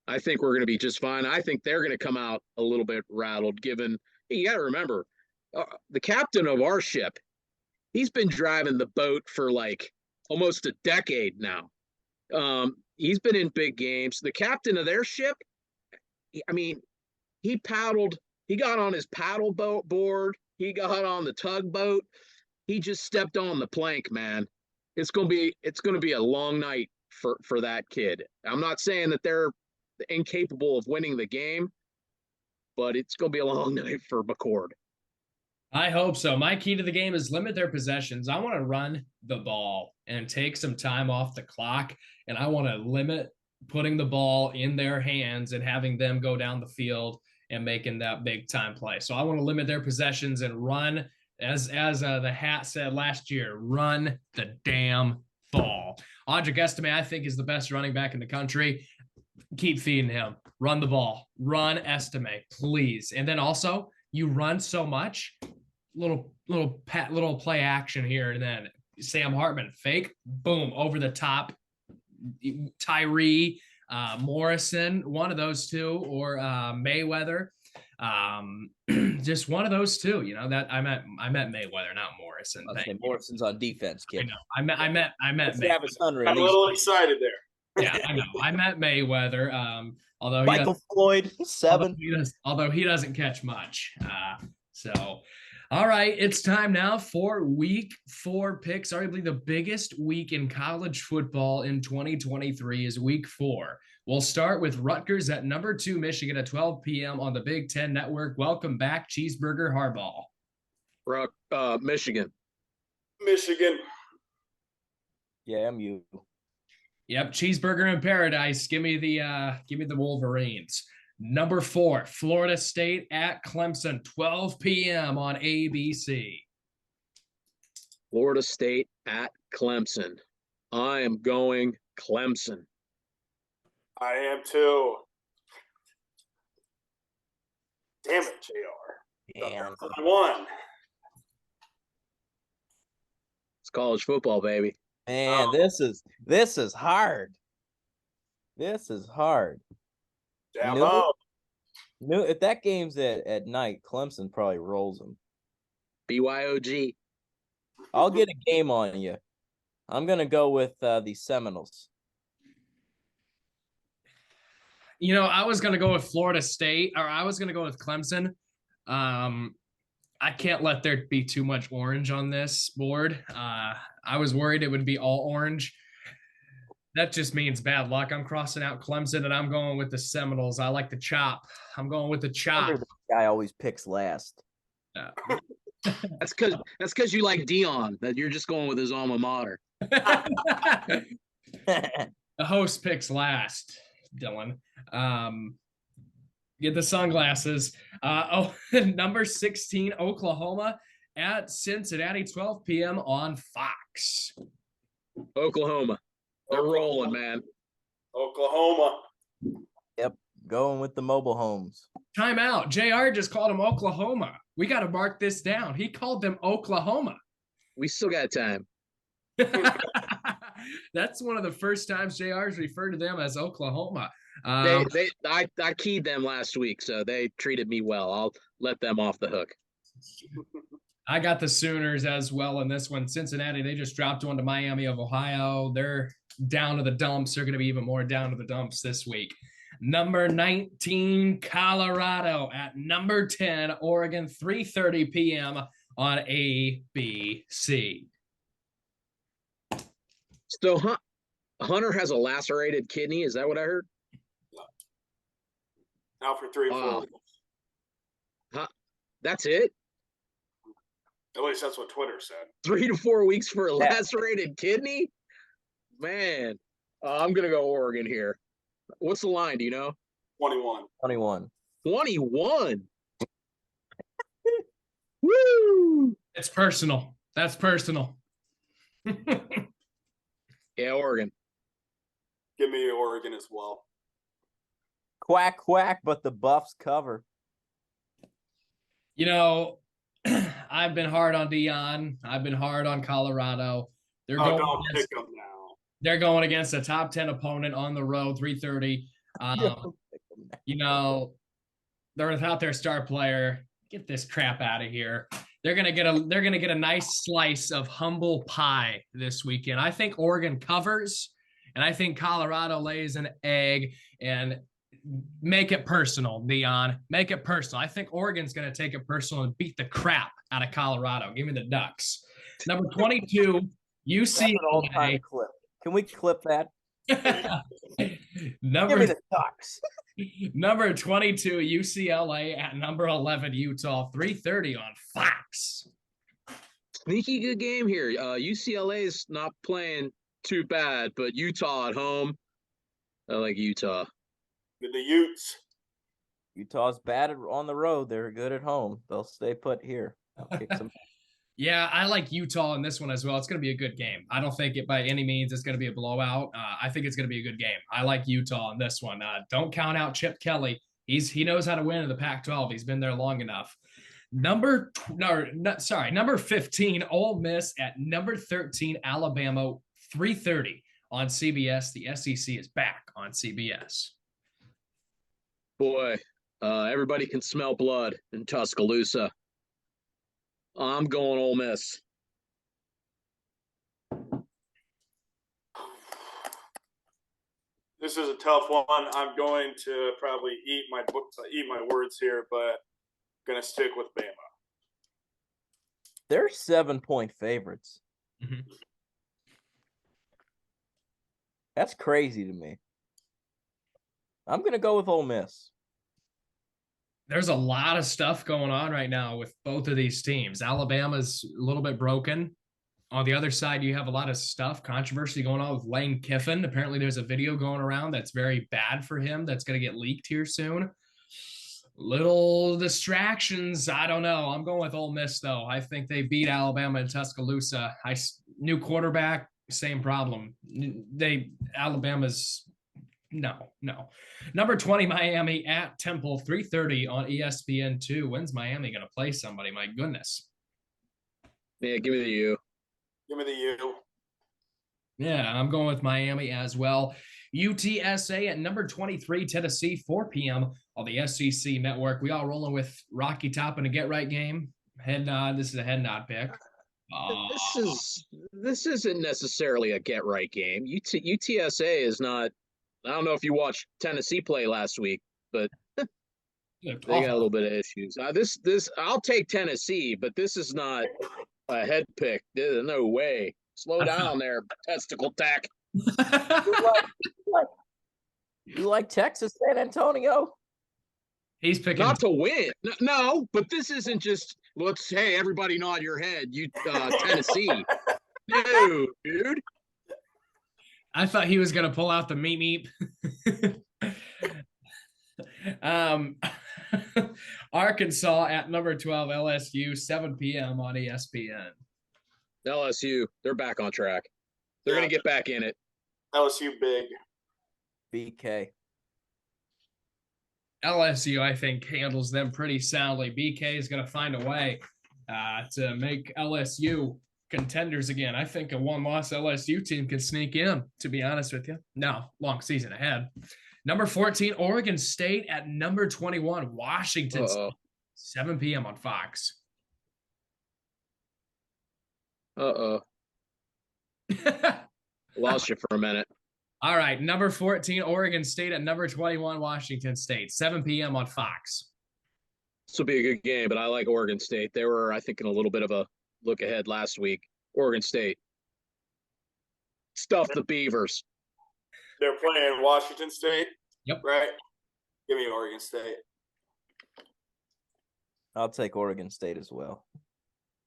Speaker 3: I think we're going to be just fine. I think they're going to come out a little bit rattled, given you got to remember the captain of our ship. He's been driving the boat for like almost a decade now. He's been in big games. The captain of their ship, I mean, he paddled. He got on his paddle board. He got on the tugboat. He just stepped on the plank, man. It's gonna be a long night for that kid. I'm not saying that they're incapable of winning the game, but it's gonna be a long night for McCord.
Speaker 1: I hope so. My key to the game is limit their possessions. I want to run the ball and take some time off the clock, and I want to limit putting the ball in their hands and having them go down the field and making that big time play. So I want to limit their possessions and run, as the hat said last year, run the damn ball. Audric Estime, I think, is the best running back in the country. Keep feeding him. Run the ball. Run Estime, please. And then also, you run so much, little play action here and then. Sam Hartman, fake, boom, over the top. Tyree, Morrison, one of those two, or Mayweather, just one of those two. You know that I meant Mayweather, not Morrison.
Speaker 4: Morrison's on defense, kid.
Speaker 1: I know. I meant Mayweather.
Speaker 2: I'm a little excited there.
Speaker 1: Yeah, I know. I meant Mayweather. Although
Speaker 4: Michael Floyd 7.
Speaker 1: Although he doesn't catch much. So. All right, it's time now for week 4 picks. Arguably the biggest week in college football in 2023 is week 4. We'll start with Rutgers at number 2, Michigan at 12 p.m. on the Big Ten Network. Welcome back, Cheeseburger Harbaugh.
Speaker 3: Michigan.
Speaker 4: Yeah, MU.
Speaker 1: Yep, Cheeseburger in paradise. Give me the Wolverines. Number 4, Florida State at Clemson, 12 p.m. on ABC.
Speaker 3: Florida State at Clemson. I am going Clemson.
Speaker 2: I am too. Damn it, JR.
Speaker 4: Damn.
Speaker 2: I won.
Speaker 3: It's college football, baby.
Speaker 4: Man, this is hard. This is hard. If that game's at night, Clemson probably rolls them.
Speaker 3: BYOG.
Speaker 4: I'll get a game on you. I'm going to go with the Seminoles.
Speaker 1: You know, I was going to go with Florida State, or I was going to go with Clemson. I can't let there be too much orange on this board. I was worried it would be all orange. That just means bad luck. I'm crossing out Clemson and I'm going with the Seminoles. I like the chop. I'm going with the chop.
Speaker 4: This guy always picks last.
Speaker 3: That's because you like Dion. That you're just going with his alma mater.
Speaker 1: The host picks last, Dylan. Get the sunglasses. Number 16, Oklahoma at Cincinnati, 12 p.m. on Fox.
Speaker 3: Oklahoma. They're rolling, man.
Speaker 2: Oklahoma.
Speaker 4: Yep, going with the mobile homes.
Speaker 1: Time out. JR just called them Oklahoma. We got to mark this down. He called them Oklahoma.
Speaker 3: We still got time.
Speaker 1: That's one of the first times JR's referred to them as Oklahoma.
Speaker 3: I keyed them last week, so they treated me well. I'll let them off the hook.
Speaker 1: I got the Sooners as well in this one. Cincinnati, they just dropped one to Miami of Ohio. They're down to the dumps. They're going to be even more down to the dumps this week. Number 19, Colorado at number 10, Oregon, 3:30 p.m. on ABC.
Speaker 3: So Hunter has a lacerated kidney. Is that what I heard?
Speaker 2: Out for 3 or 4 weeks.
Speaker 3: That's it?
Speaker 2: At least that's what Twitter said.
Speaker 3: 3 to 4 weeks for a lacerated kidney? Man, I'm going to go Oregon here. What's the line? Do you know?
Speaker 2: 21.
Speaker 4: 21.
Speaker 3: 21? Woo!
Speaker 1: It's personal. That's personal.
Speaker 3: Yeah, Oregon.
Speaker 2: Give me Oregon as well.
Speaker 4: Quack, quack, but the Buffs cover.
Speaker 1: You know, I've been hard on Dion. I've been hard on Colorado.
Speaker 2: Don't pick them now.
Speaker 1: They're going against a top 10 opponent on the road, 3:30. You know, they're without their star player. Get this crap out of here. They're gonna get a nice slice of humble pie this weekend. I think Oregon covers, and I think Colorado lays an egg. And make it personal, Dion. Make it personal. I think Oregon's gonna take it personal and beat the crap out of Colorado. Give me the Ducks. Number 22, UCLA.
Speaker 4: Clip. Can we clip that? Give me the Ducks.
Speaker 1: Number 22, UCLA at number 11, Utah, 3:30 on Fox.
Speaker 3: Sneaky good game here. UCLA is not playing too bad, but Utah at home, I like Utah.
Speaker 2: The Utes.
Speaker 4: Utah's bad on the road. They're good at home. They'll stay put here. I'll kick some.
Speaker 1: Yeah, I like Utah in this one as well. It's going to be a good game. I don't think it by any means is going to be a blowout. I think it's going to be a good game. I like Utah in this one. Don't count out Chip Kelly. He knows how to win in the Pac-12. He's been there long enough. Number 15, Ole Miss at number 13, Alabama, 3:30 on CBS. The SEC is back on CBS.
Speaker 3: Boy, everybody can smell blood in Tuscaloosa. I'm going Ole Miss.
Speaker 2: This is a tough one. I'm going to probably eat my words here, but going to stick with Bama.
Speaker 4: They're 7-point favorites.
Speaker 1: Mm-hmm.
Speaker 4: That's crazy to me. I'm going to go with Ole Miss.
Speaker 1: There's a lot of stuff going on right now with both of these teams. Alabama's a little bit broken. On the other side, you have a lot of controversy going on with Lane Kiffin. Apparently, there's a video going around that's very bad for him that's going to get leaked here soon. Little distractions. I don't know. I'm going with Ole Miss, though. I think they beat Alabama in Tuscaloosa. New quarterback, same problem. Alabama's no. Number 20, Miami at Temple, 3:30 on ESPN2. When's Miami going to play somebody? My goodness.
Speaker 3: Yeah, give me the U.
Speaker 2: Give me the U.
Speaker 1: Yeah, I'm going with Miami as well. UTSA at number 23, Tennessee, 4 p.m. on the SEC network. We all rolling with Rocky Top in a get right game. Head nod. This is a head nod pick.
Speaker 3: This isn't necessarily a get right game. UTSA is not. I don't know if you watched Tennessee play last week, but They got a little bit of issues. This I'll take Tennessee, but this is not a head pick. There's no way. Slow down there, testicle tack.
Speaker 4: You like Texas, San Antonio?
Speaker 1: He's picking
Speaker 3: not to win. No, but this isn't just hey, everybody nod your head. You Tennessee. No, dude.
Speaker 1: I thought he was gonna pull out the meep. Arkansas at number 12, LSU, 7 p.m. on ESPN.
Speaker 3: LSU, they're back on track. They're gonna get back in it.
Speaker 2: LSU big.
Speaker 4: BK.
Speaker 1: LSU, I think, handles them pretty soundly. BK is going to find a way to make LSU contenders again. I think a one-loss LSU team can sneak in, to be honest with you. No, long season ahead. Number 14, Oregon State at number 21, Washington State, 7 p.m. on Fox.
Speaker 3: Lost you for a minute.
Speaker 1: All right, number 14, Oregon State at number 21, Washington State, 7 p.m. on Fox.
Speaker 3: This will be a good game, but I like Oregon State. They were, I think, in a little bit of a look ahead last week. Oregon State. Stuff the Beavers.
Speaker 2: They're playing Washington State?
Speaker 1: Yep.
Speaker 2: Right? Give me Oregon State.
Speaker 4: I'll take Oregon State as well.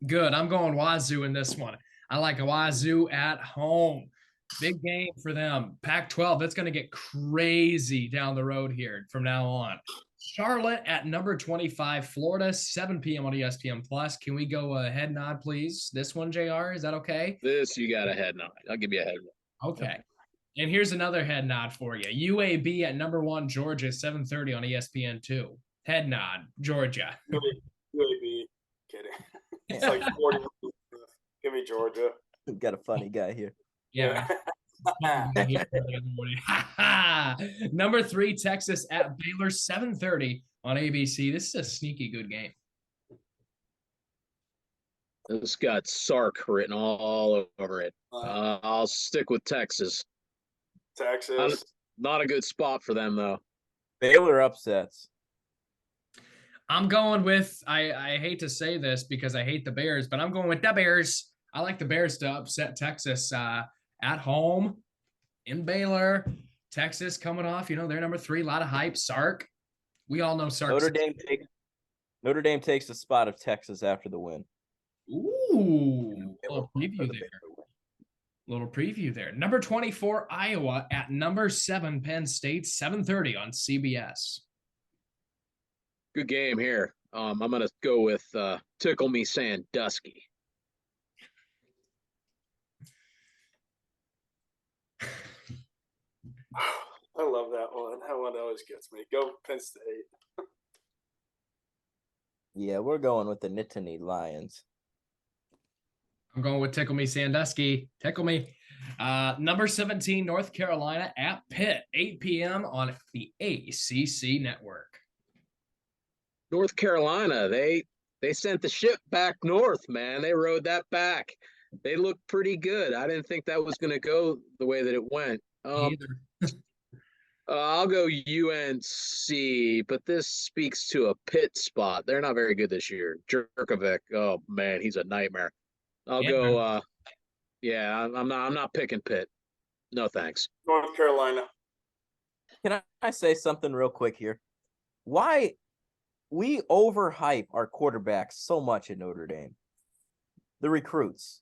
Speaker 1: Good. I'm going Wazoo in this one. I like Wazoo at home. Big game for them. Pac-12, that's going to get crazy down the road here from now on. Charlotte at number 25, Florida, 7 p.m. on ESPN+. Can we go a head nod, please? This one, JR, is that okay?
Speaker 3: This, you got a head nod. I'll give you a head nod.
Speaker 1: Okay. And here's another head nod for you. UAB at number 1, Georgia, 7:30 on ESPN2. Head nod, Georgia.
Speaker 2: UAB. Kidding. It's like 40. Give me Georgia.
Speaker 4: We've got a funny guy here.
Speaker 1: Yeah. Number 3, Texas at Baylor, 7:30 on ABC. This is a sneaky good game.
Speaker 3: It's got Sark written all over it. I'll stick with Texas.
Speaker 2: Texas.
Speaker 3: Not a good spot for them, though.
Speaker 4: Baylor upsets.
Speaker 1: I'm going with, I hate to say this because I hate the Bears, but I'm going with the Bears. I like the Bears to upset Texas at home in Baylor. Texas coming off, they're number 3, a lot of hype. Sark. We all know Sark.
Speaker 4: Notre Dame takes the spot of Texas after the win.
Speaker 1: Ooh, little preview there. Number 24, Iowa at number 7, Penn State, 7:30 on CBS.
Speaker 3: Good game here. I'm going to go with Tickle Me Sandusky.
Speaker 2: I love that one. That one always gets me. Go Penn State.
Speaker 4: Yeah, we're going with the Nittany Lions.
Speaker 1: I'm going with Tickle Me Sandusky. Tickle me. Number 17, North Carolina at Pitt, 8 p.m. on the ACC network.
Speaker 3: North Carolina, they sent the ship back north, man. They rode that back. They looked pretty good. I didn't think that was going to go the way that it went. I'll go UNC, but this speaks to a Pitt spot. They're not very good this year. Jerkovic, oh man, he's a nightmare. I'll go. I'm not picking Pitt. No thanks.
Speaker 2: North Carolina.
Speaker 4: Can I say something real quick here? Why we overhype our quarterbacks so much at Notre Dame? The recruits.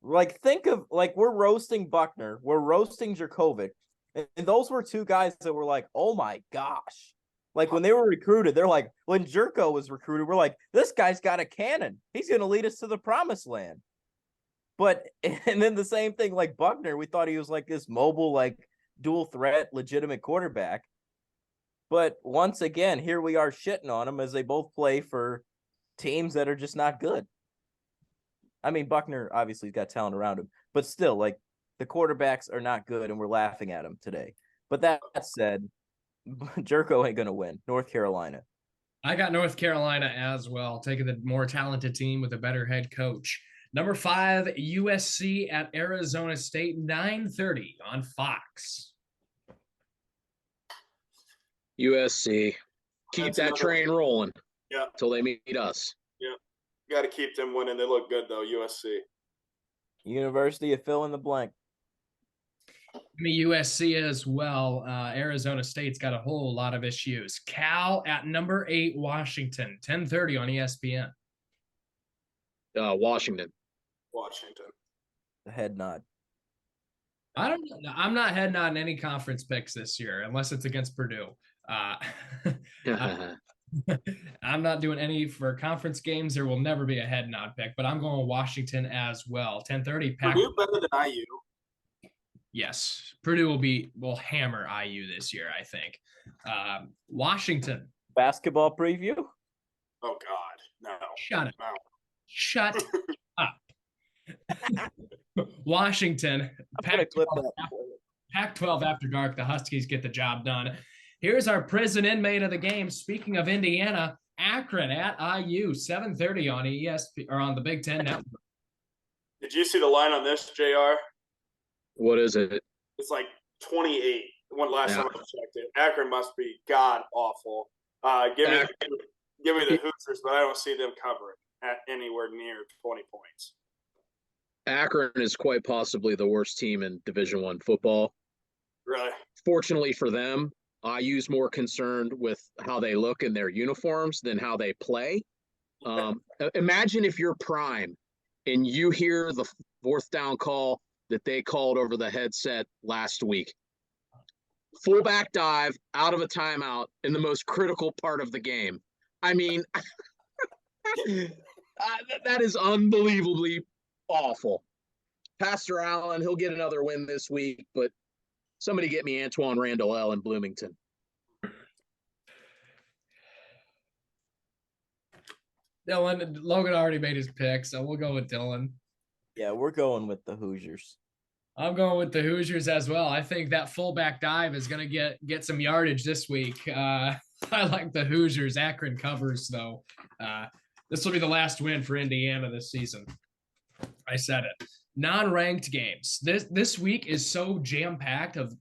Speaker 4: Like, think of, like, we're roasting Buckner, we're roasting Jerkovic, and those were 2 guys that were like, oh my gosh. Like, when they were recruited, they're like, when Jerko was recruited, we're like, this guy's got a cannon. He's going to lead us to the promised land. But, and then the same thing, like Buckner, we thought he was like this mobile, like, dual threat, legitimate quarterback. But once again, here we are shitting on them as they both play for teams that are just not good. I mean, Buckner obviously got talent around him, but still, like, the quarterbacks are not good, and we're laughing at them today. But that said, Jerko ain't going to win. North Carolina.
Speaker 1: I got North Carolina as well, taking the more talented team with a better head coach. Number 5, USC at Arizona State, 9:30 on Fox.
Speaker 3: USC. Keep that train rolling.
Speaker 2: Yeah.
Speaker 3: Till they meet us.
Speaker 2: Yeah. Got to keep them winning. They look good, though, USC.
Speaker 4: University of fill in the blank.
Speaker 1: I mean, USC as well. Arizona State's got a whole lot of issues. Cal at number 8, Washington, 10:30 on ESPN.
Speaker 3: Washington.
Speaker 2: Washington.
Speaker 4: The head nod.
Speaker 1: I'm not heading on any conference picks this year unless it's against Purdue. I'm not doing any for conference games. There will never be a head nod pick, but I'm going Washington as well. 10:30.
Speaker 2: Purdue better than IU.
Speaker 1: Yes, Purdue will hammer IU this year, I think. Washington.
Speaker 4: Basketball preview?
Speaker 2: Oh, God. No.
Speaker 1: Shut it.
Speaker 2: No.
Speaker 1: Shut up. Washington. Pac-12 after dark. The Huskies get the job done. Here's our prison inmate of the game. Speaking of Indiana, Akron at IU, 7:30 on ESPN or on the Big Ten Network.
Speaker 2: Did you see the line on this, JR?
Speaker 3: What is it?
Speaker 2: It's like 28. Last time I checked it. Akron must be god awful. Give me the Hoosiers, but I don't see them covering at anywhere near 20 points.
Speaker 3: Akron is quite possibly the worst team in Division I football.
Speaker 2: Really?
Speaker 3: Fortunately for them, IU's more concerned with how they look in their uniforms than how they play. Imagine if you're Prime and you hear the fourth down call that they called over the headset last week. Fullback dive out of a timeout in the most critical part of the game. I mean, that is unbelievably awful. Pastor Allen, he'll get another win this week, but somebody get me Antoine Randall L in Bloomington.
Speaker 1: Logan already made his pick, so we'll go with Dylan.
Speaker 4: Yeah, we're going with the Hoosiers.
Speaker 1: I'm going with the Hoosiers as well. I think that fullback dive is going to get some yardage this week. I like the Hoosiers. Akron covers, though. This will be the last win for Indiana this season. I said it. Non-ranked games. This week is so jam-packed of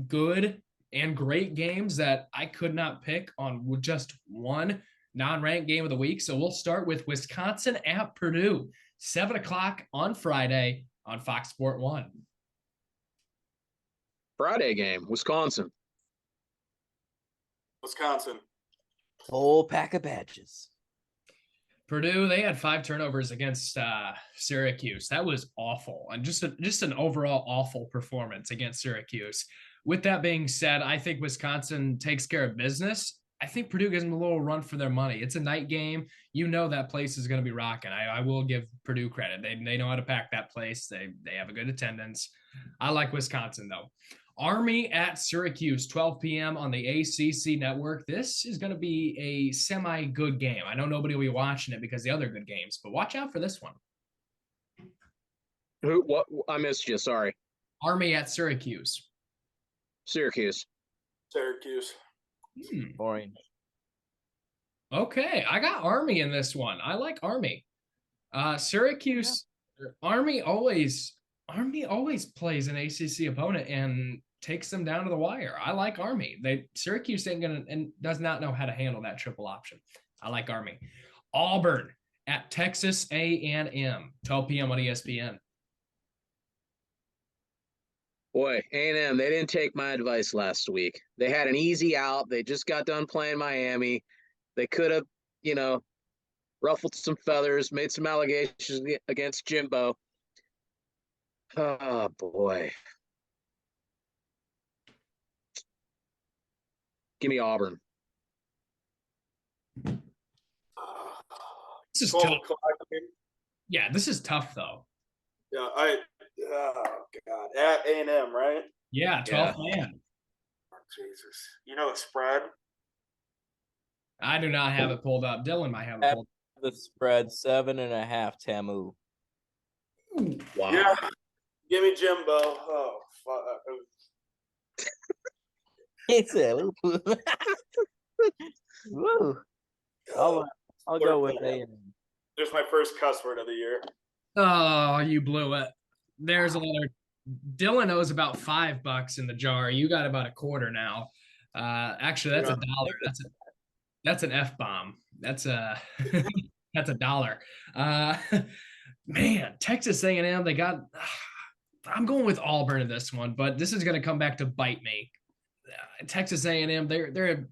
Speaker 1: good and great games that I could not pick on just one non-ranked game of the week. So we'll start with Wisconsin at Purdue, 7 o'clock on Friday on Fox Sport 1.
Speaker 3: Friday game, Wisconsin.
Speaker 4: Whole pack of badges.
Speaker 1: Purdue, they had 5 turnovers against Syracuse. That was awful, and just an overall awful performance against Syracuse. With that being said, I think Wisconsin takes care of business. I think Purdue gives them a little run for their money. It's a night game. You know that place is going to be rocking. I will give Purdue credit. They know how to pack that place. They have a good attendance. I like Wisconsin, though. Army at Syracuse, 12 p.m. on the ACC network. This is going to be a semi-good game. I know nobody will be watching it because of the other good games, but watch out for this one.
Speaker 3: What? I missed you. Sorry.
Speaker 1: Army at Syracuse.
Speaker 3: Syracuse.
Speaker 4: Orange.
Speaker 1: Okay, I got Army in this one. I like Army. Syracuse. Yeah. Army always plays an ACC opponent and takes them down to the wire. I like Army. Syracuse ain't gonna and does not know how to handle that triple option. I like Army. Auburn at Texas A&M, 12 p.m. on ESPN.
Speaker 3: Boy, A&M, they didn't take my advice last week. They had an easy out. They just got done playing Miami. They could have, ruffled some feathers, made some allegations against Jimbo. Oh, boy. Give me Auburn.
Speaker 1: This is tough. Yeah, this is tough, though.
Speaker 2: Yeah, oh, God. At A&M, right?
Speaker 1: Yeah, 12 man.
Speaker 2: Oh, Jesus. You know the spread?
Speaker 1: I do not have it pulled up. Dylan might have it pulled up.
Speaker 4: The spread, 7.5 Tamu.
Speaker 3: Wow.
Speaker 2: Yeah. Give me Jimbo. Oh, fuck.
Speaker 4: It's a Woo. I'll go with A&M.
Speaker 2: There's my first cuss word of the year.
Speaker 1: Oh, you blew it. There's another. Dylan owes about $5 in the jar. You got about a quarter now. Actually, that's $1. That's an F-bomb. That's a that's a dollar. Uh, man, Texas A&M, they got. I'm going with Auburn in this one, but this is going to come back to bite me. Texas A&M, they're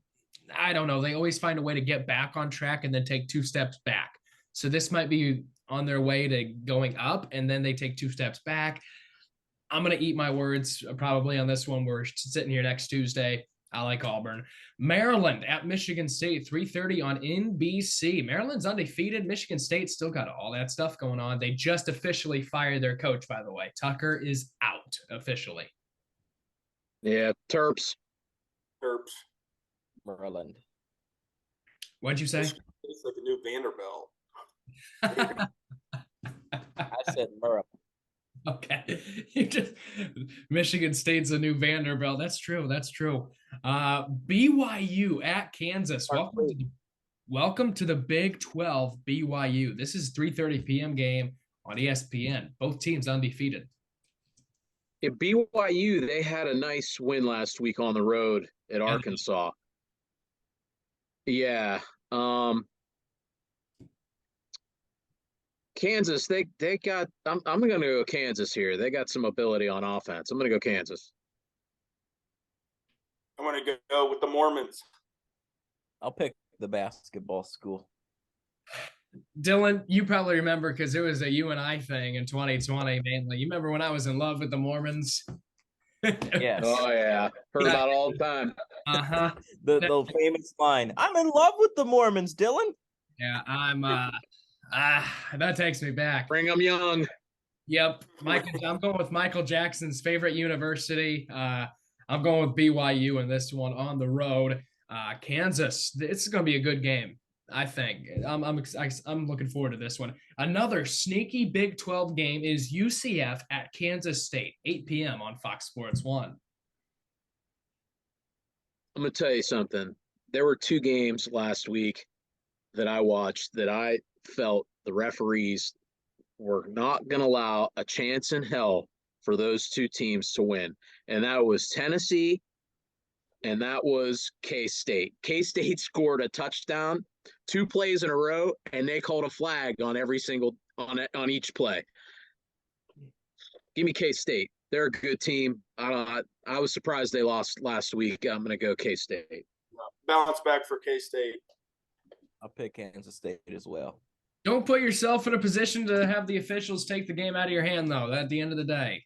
Speaker 1: I don't know. They always find a way to get back on track and then take two steps back. So this might be on their way to going up, and then they take two steps back. I'm going to eat my words probably on this one. We're sitting here next Tuesday. I like Auburn. Maryland at Michigan State, 3:30 on NBC. Maryland's undefeated. Michigan State still got all that stuff going on. They just officially fired their coach, by the way. Tucker is out officially.
Speaker 3: Yeah, Terps.
Speaker 2: Terps.
Speaker 4: Maryland.
Speaker 1: What'd you say?
Speaker 2: It's like the new Vanderbilt.
Speaker 4: I said Maryland.
Speaker 1: Okay. Michigan State's a new Vanderbilt. That's true. That's true. BYU at Kansas. Welcome to the Big 12 BYU. This is 3:30 p.m. game on ESPN. Both teams undefeated.
Speaker 3: At BYU, they had a nice win last week on the road at Arkansas. Yeah. Kansas, they got. I'm going to go Kansas here. They got some ability on offense. I'm going to go Kansas.
Speaker 2: I'm going to go with the Mormons.
Speaker 4: I'll pick the basketball school.
Speaker 1: Dylan, you probably remember because it was a you and I thing in 2020 mainly. You remember when I was in love with the Mormons?
Speaker 4: Yes.
Speaker 3: Oh yeah, heard about it all the time.
Speaker 1: Uh-huh.
Speaker 4: The famous line, "I'm in love with the Mormons," Dylan.
Speaker 1: Yeah, I'm that takes me back.
Speaker 3: Bring them young.
Speaker 1: Yep. I'm going with Michael Jackson's favorite university. I'm going with BYU in this one on the road. Kansas. This is going to be a good game, I think. I'm looking forward to this one. Another sneaky Big 12 game is UCF at Kansas State, 8 p.m. on Fox Sports 1.
Speaker 3: I'm going to tell you something. There were two games last week that I watched that I felt the referees were not going to allow a chance in hell for those two teams to win. And that was Tennessee and that was K-State. K-State scored a touchdown 2 plays in a row, and they called a flag on every single on each play. Give me K-State. They're a good team. I was surprised they lost last week. I'm going to go K-State.
Speaker 2: Bounce back for K-State.
Speaker 4: I'll pick Kansas State as well.
Speaker 1: Don't put yourself in a position to have the officials take the game out of your hand, though. At the end of the day,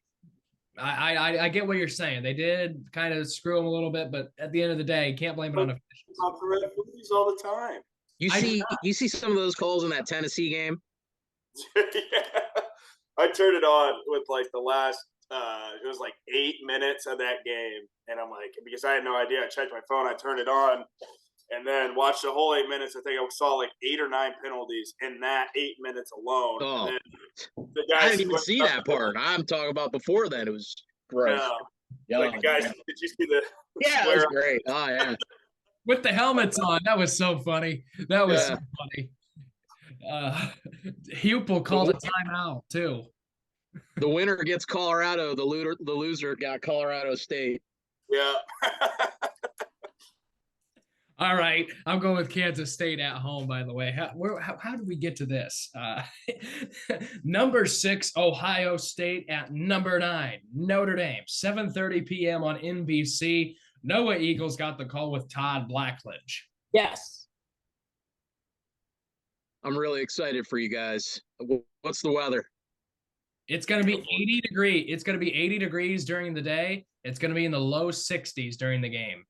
Speaker 1: I get what you're saying. They did kind of screw them a little bit, but at the end of the day, you can't blame it on officials.
Speaker 2: Not the referees all the time.
Speaker 3: You see some of those calls in that Tennessee game?
Speaker 2: Yeah. I turned it on with like the last it was like 8 minutes of that game, and I'm like, because I had no idea, I checked my phone, I turned it on, and then watched the whole 8 minutes. I think I saw like 8 or 9 penalties in that 8 minutes alone.
Speaker 3: Oh,
Speaker 2: the guys
Speaker 3: I didn't even see that part. I'm talking about before then. It was gross.
Speaker 2: No. Like the guys, did you see the
Speaker 3: yeah, it was great. Oh yeah.
Speaker 1: With the helmets on, that was so funny. That was so funny. Hupel called a timeout too.
Speaker 3: The winner gets Colorado. The loser got Colorado State.
Speaker 2: Yeah.
Speaker 1: All right, I'm going with Kansas State at home. By the way, how did we get to this? Number 6, Ohio State at number 9, Notre Dame, 7:30 p.m. on NBC. Noah Eagles got the call with Todd Blackledge.
Speaker 4: Yes.
Speaker 3: I'm really excited for you guys. What's the weather?
Speaker 1: It's going to be 80 degrees. It's going to be 80 degrees during the day. It's going to be in the low 60s during the game.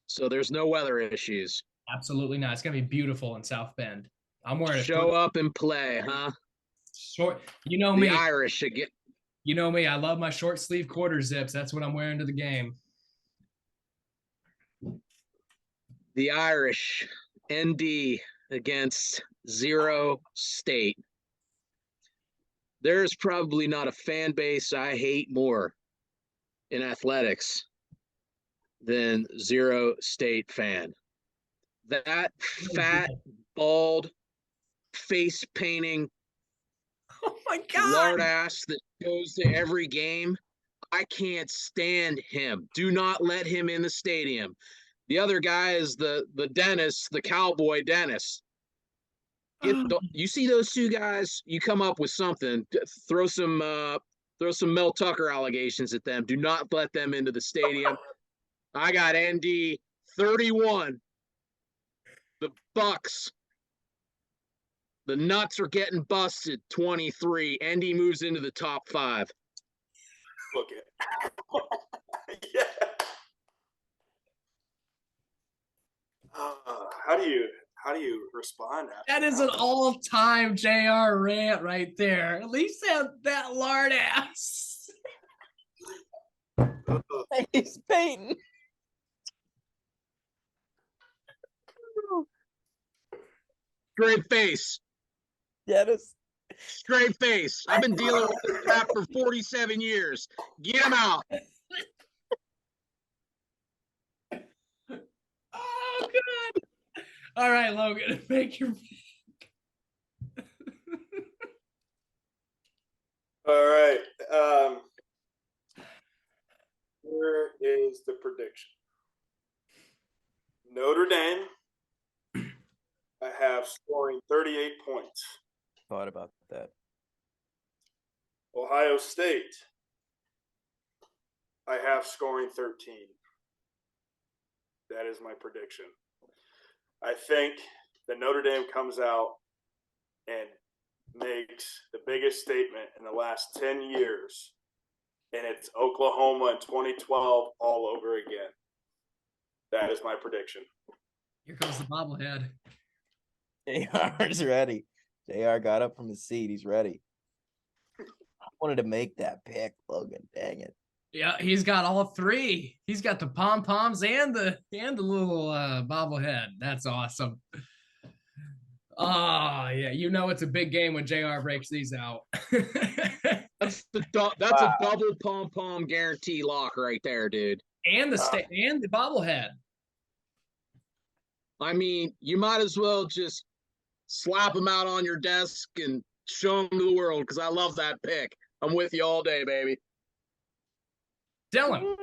Speaker 3: So there's no weather issues.
Speaker 1: Absolutely not. It's going to be beautiful in South Bend. I'm wearing a
Speaker 3: show up and play, huh?
Speaker 1: Short. You know me.
Speaker 3: The Irish should get.
Speaker 1: You know me. I love my short sleeve quarter zips. That's what I'm wearing to the game.
Speaker 3: The Irish, ND against 0 State. There's probably not a fan base I hate more in athletics than 0 State fan. That fat, bald, face painting,
Speaker 1: oh my God,
Speaker 3: lard ass that goes to every game. I can't stand him. Do not let him in the stadium. The other guy is the Dennis, the cowboy Dennis. You see those two guys, you come up with something. Throw some Mel Tucker allegations at them. Do not let them into the stadium. I got ND 31. The Bucks. The nuts are getting busted 23. ND moves into the top 5.
Speaker 2: Look at yeah. How do you respond after
Speaker 1: That is an all-time JR rant right there. At least that lard ass.
Speaker 4: He's Peyton.
Speaker 3: Straight face.
Speaker 4: Dennis.
Speaker 3: Straight face. I've been dealing with this crap for 47 years. Get him out.
Speaker 1: Oh, God. All right, Logan, make your pick.
Speaker 2: All right. Here is the prediction. Notre Dame, I have scoring 38 points.
Speaker 4: Thought about that.
Speaker 2: Ohio State, I have scoring 13. That is my prediction. I think that Notre Dame comes out and makes the biggest statement in the last 10 years, and it's Oklahoma in 2012 all over again. That is my prediction.
Speaker 1: Here comes the bobblehead.
Speaker 4: JR's ready. JR got up from his seat. He's ready. I wanted to make that pick, Logan. Dang it.
Speaker 1: Yeah, he's got all 3. He's got the pom-poms and the little bobblehead. That's awesome. Oh, yeah. You know it's a big game when JR breaks these out.
Speaker 3: That's a double pom-pom guarantee lock right there, dude.
Speaker 1: And the bobblehead.
Speaker 3: I mean, you might as well just slap them out on your desk and show them to the world because I love that pick. I'm with you all day, baby.
Speaker 1: Dylan.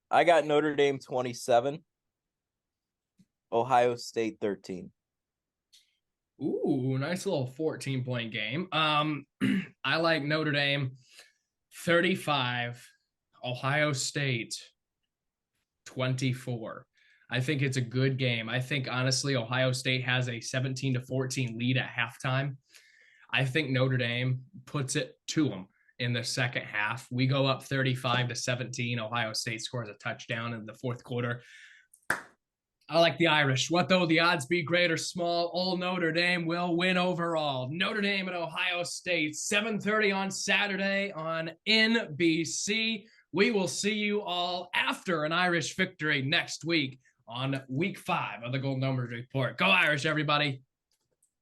Speaker 4: I got Notre Dame 27. Ohio State 13.
Speaker 1: Ooh, nice little 14-point game. I like Notre Dame 35, Ohio State 24. I think it's a good game. I think honestly Ohio State has a 17-14 lead at halftime. I think Notre Dame puts it to them in the second half. We go up 35-17. Ohio State scores a touchdown in the fourth quarter. I like the Irish. What though the odds be great or small, old Notre Dame will win overall. Notre Dame and Ohio State, 7:30 on Saturday on NBC. We will see you all after an Irish victory next week on week 5 of the Golden Numbers Report. Go Irish, everybody.